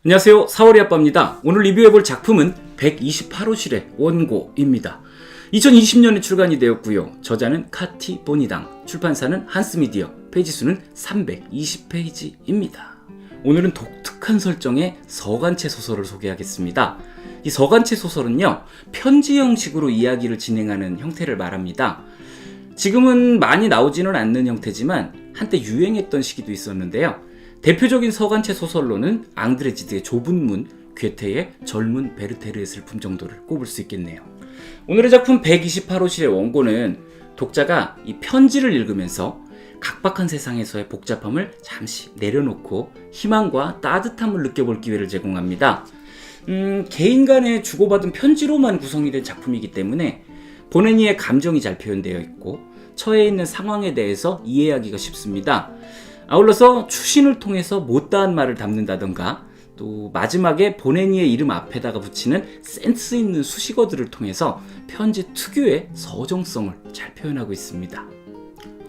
안녕하세요, 사월이 아빠입니다. 오늘 리뷰해볼 작품은 128호실의 원고입니다. 2020년에 출간이 되었고요. 저자는 카티 보니당, 출판사는 한스미디어, 페이지수는 320페이지입니다. 오늘은 독특한 설정의 서간체 소설을 소개하겠습니다. 이 서간체 소설은요, 편지 형식으로 이야기를 진행하는 형태를 말합니다. 지금은 많이 나오지는 않는 형태지만 한때 유행했던 시기도 있었는데요. 대표적인 서간체 소설로는 앙드레 지드의 좁은 문, 괴테의 젊은 베르테르의 슬픔 정도를 꼽을 수 있겠네요. 오늘의 작품 128호실의 원고는 독자가 이 편지를 읽으면서 각박한 세상에서의 복잡함을 잠시 내려놓고 희망과 따뜻함을 느껴볼 기회를 제공합니다. 개인 간에 주고받은 편지로만 구성이 된 작품이기 때문에 보네니의 감정이 잘 표현되어 있고 처해 있는 상황에 대해서 이해하기가 쉽습니다. 아울러서 추신을 통해서 못다한 말을 담는다던가 또 마지막에 보네니의 이름 앞에다가 붙이는 센스 있는 수식어들을 통해서 편지 특유의 서정성을 잘 표현하고 있습니다.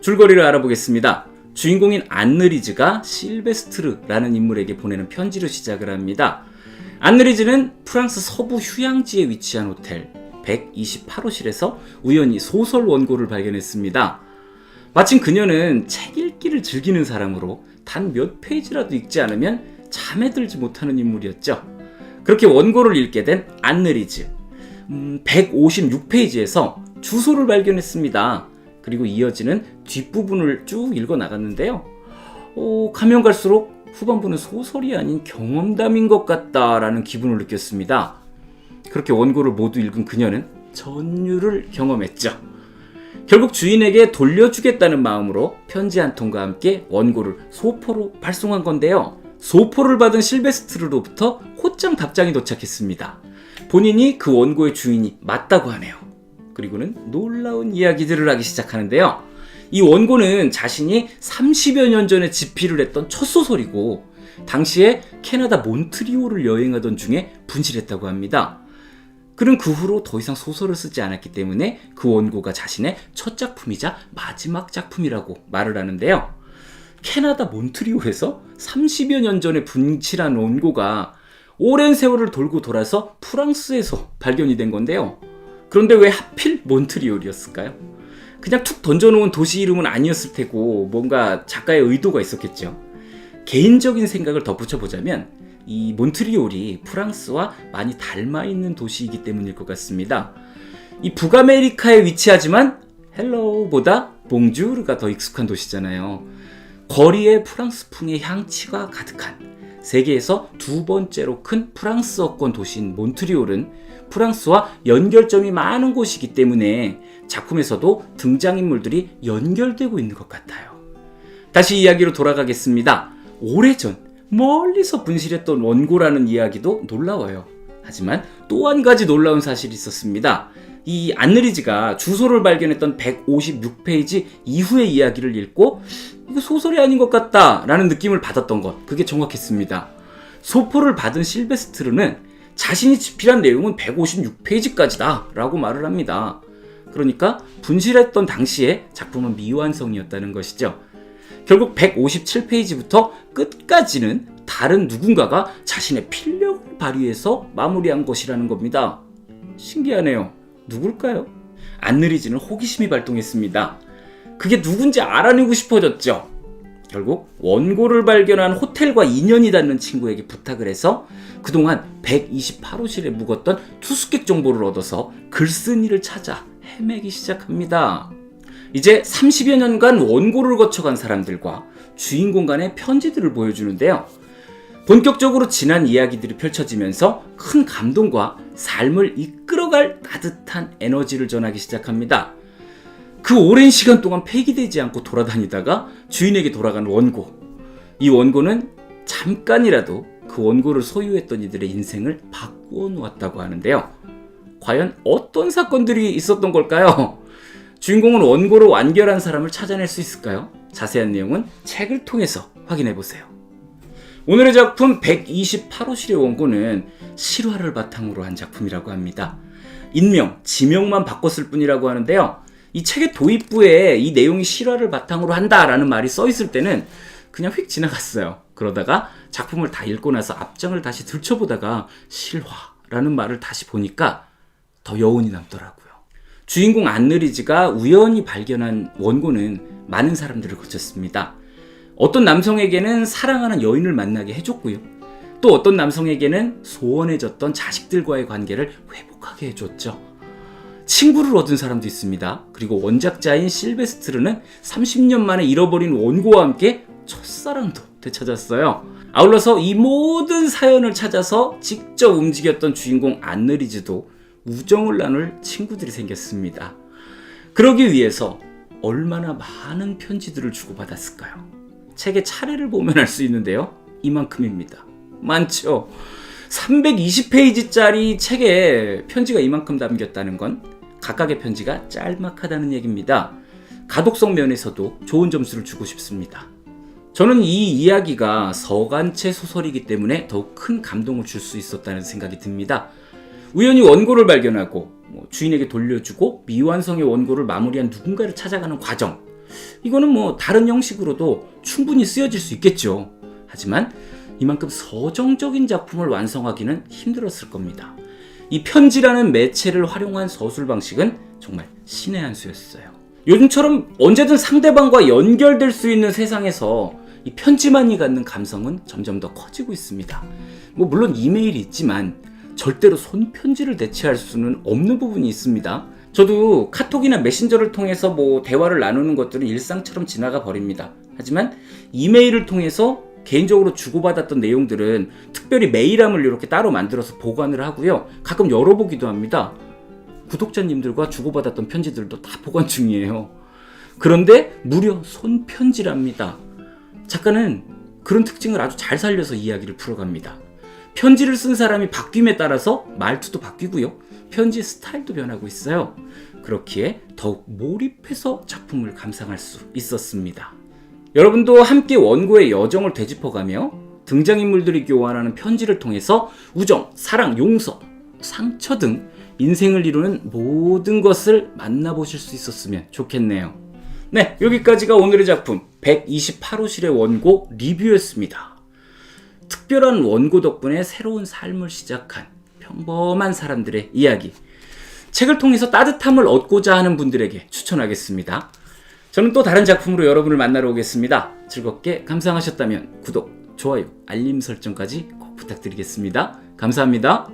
줄거리를 알아보겠습니다. 주인공인 안느리즈가 실베스트르라는 인물에게 보내는 편지로 시작을 합니다. 안느리즈는 프랑스 서부 휴양지에 위치한 호텔 128호실에서 우연히 소설 원고를 발견했습니다. 마침 그녀는 책 읽기를 즐기는 사람으로 단 몇 페이지라도 읽지 않으면 잠에 들지 못하는 인물이었죠. 그렇게 원고를 읽게 된 안느리즈, 156페이지에서 주소를 발견했습니다. 그리고 이어지는 뒷부분을 쭉 읽어 나갔는데요. 가면 갈수록 후반부는 소설이 아닌 경험담인 것 같다라는 기분을 느꼈습니다. 그렇게 원고를 모두 읽은 그녀는 전율을 경험했죠. 결국 주인에게 돌려주겠다는 마음으로 편지 한 통과 함께 원고를 소포로 발송한 건데요. 소포를 받은 실베스트르로부터 곧장 답장이 도착했습니다. 본인이 그 원고의 주인이 맞다고 하네요. 그리고는 놀라운 이야기들을 하기 시작하는데요. 이 원고는 자신이 30여 년 전에 집필을 했던 첫 소설이고 당시에 캐나다 몬트리올을 여행하던 중에 분실했다고 합니다. 그는 그 후로 더 이상 소설을 쓰지 않았기 때문에 그 원고가 자신의 첫 작품이자 마지막 작품이라고 말을 하는데요. 캐나다 몬트리올에서 30여 년 전에 분실한 원고가 오랜 세월을 돌고 돌아서 프랑스에서 발견이 된 건데요. 그런데 왜 하필 몬트리올이었을까요? 그냥 툭 던져놓은 도시 이름은 아니었을 테고 뭔가 작가의 의도가 있었겠죠. 개인적인 생각을 덧붙여보자면 이 몬트리올이 프랑스와 많이 닮아있는 도시이기 때문일 것 같습니다. 이 북아메리카에 위치하지만 헬로우보다 봉주르가 더 익숙한 도시잖아요. 거리에 프랑스풍의 향취가 가득한 세계에서 두 번째로 큰 프랑스어권 도시인 몬트리올은 프랑스와 연결점이 많은 곳이기 때문에 작품에서도 등장인물들이 연결되고 있는 것 같아요. 다시 이야기로 돌아가겠습니다. 오래전 멀리서 분실했던 원고라는 이야기도 놀라워요. 하지만 또 한 가지 놀라운 사실이 있었습니다. 이 안느리즈가 주소를 발견했던 156페이지 이후의 이야기를 읽고 이거 소설이 아닌 것 같다 라는 느낌을 받았던 것, 그게 정확했습니다. 소포를 받은 실베스트르는 자신이 집필한 내용은 156페이지까지다 라고 말을 합니다. 그러니까 분실했던 당시에 작품은 미완성이었다는 것이죠. 결국 157페이지부터 끝까지는 다른 누군가가 자신의 필력을 발휘해서 마무리한 것이라는 겁니다. 신기하네요. 누굴까요? 안느리즈는 호기심이 발동했습니다. 그게 누군지 알아내고 싶어졌죠. 결국 원고를 발견한 호텔과 인연이 닿는 친구에게 부탁을 해서 그동안 128호실에 묵었던 투숙객 정보를 얻어서 글쓴이를 찾아 헤매기 시작합니다. 이제 30여 년간 원고를 거쳐간 사람들과 주인공 간의 편지들을 보여주는데요. 본격적으로 지난 이야기들이 펼쳐지면서 큰 감동과 삶을 이끌어갈 따뜻한 에너지를 전하기 시작합니다. 그 오랜 시간 동안 폐기되지 않고 돌아다니다가 주인에게 돌아간 원고. 이 원고는 잠깐이라도 그 원고를 소유했던 이들의 인생을 바꾸어 놓았다고 하는데요. 과연 어떤 사건들이 있었던 걸까요? 주인공은 원고로 완결한 사람을 찾아낼 수 있을까요? 자세한 내용은 책을 통해서 확인해보세요. 오늘의 작품 128호실의 원고는 실화를 바탕으로 한 작품이라고 합니다. 인명, 지명만 바꿨을 뿐이라고 하는데요. 이 책의 도입부에 이 내용이 실화를 바탕으로 한다라는 말이 써 있을 때는 그냥 휙 지나갔어요. 그러다가 작품을 다 읽고 나서 앞장을 다시 들춰보다가 실화라는 말을 다시 보니까 더 여운이 남더라고요. 주인공 안느리즈가 우연히 발견한 원고는 많은 사람들을 거쳤습니다. 어떤 남성에게는 사랑하는 여인을 만나게 해줬고요. 또 어떤 남성에게는 소원해졌던 자식들과의 관계를 회복하게 해줬죠. 친구를 얻은 사람도 있습니다. 그리고 원작자인 실베스트르는 30년 만에 잃어버린 원고와 함께 첫사랑도 되찾았어요. 아울러서 이 모든 사연을 찾아서 직접 움직였던 주인공 안느리즈도 우정을 나눌 친구들이 생겼습니다. 그러기 위해서 얼마나 많은 편지들을 주고받았을까요? 책의 차례를 보면 알 수 있는데요. 이만큼입니다. 많죠? 320페이지짜리 책에 편지가 이만큼 담겼다는 건 각각의 편지가 짤막하다는 얘기입니다. 가독성 면에서도 좋은 점수를 주고 싶습니다. 저는 이 이야기가 서간체 소설이기 때문에 더욱 큰 감동을 줄 수 있었다는 생각이 듭니다. 우연히 원고를 발견하고 주인에게 돌려주고 미완성의 원고를 마무리한 누군가를 찾아가는 과정, 이거는 다른 형식으로도 충분히 쓰여질 수 있겠죠. 하지만 이만큼 서정적인 작품을 완성하기는 힘들었을 겁니다. 이 편지라는 매체를 활용한 서술 방식은 정말 신의 한 수였어요. 요즘처럼 언제든 상대방과 연결될 수 있는 세상에서 이 편지만이 갖는 감성은 점점 더 커지고 있습니다. 물론 이메일이 있지만 절대로 손편지를 대체할 수는 없는 부분이 있습니다. 저도 카톡이나 메신저를 통해서 대화를 나누는 것들은 일상처럼 지나가 버립니다. 하지만 이메일을 통해서 개인적으로 주고받았던 내용들은 특별히 메일함을 이렇게 따로 만들어서 보관을 하고요. 가끔 열어보기도 합니다. 구독자님들과 주고받았던 편지들도 다 보관 중이에요. 그런데 무려 손편지랍니다. 작가는 그런 특징을 아주 잘 살려서 이야기를 풀어갑니다. 편지를 쓴 사람이 바뀜에 따라서 말투도 바뀌고요. 편지 스타일도 변하고 있어요. 그렇기에 더욱 몰입해서 작품을 감상할 수 있었습니다. 여러분도 함께 원고의 여정을 되짚어가며 등장인물들이 교환하는 편지를 통해서 우정, 사랑, 용서, 상처 등 인생을 이루는 모든 것을 만나보실 수 있었으면 좋겠네요. 네, 여기까지가 오늘의 작품 128호실의 원고 리뷰였습니다. 특별한 원고 덕분에 새로운 삶을 시작한 평범한 사람들의 이야기, 책을 통해서 따뜻함을 얻고자 하는 분들에게 추천하겠습니다. 저는 또 다른 작품으로 여러분을 만나러 오겠습니다. 즐겁게 감상하셨다면 구독, 좋아요, 알림 설정까지 꼭 부탁드리겠습니다. 감사합니다.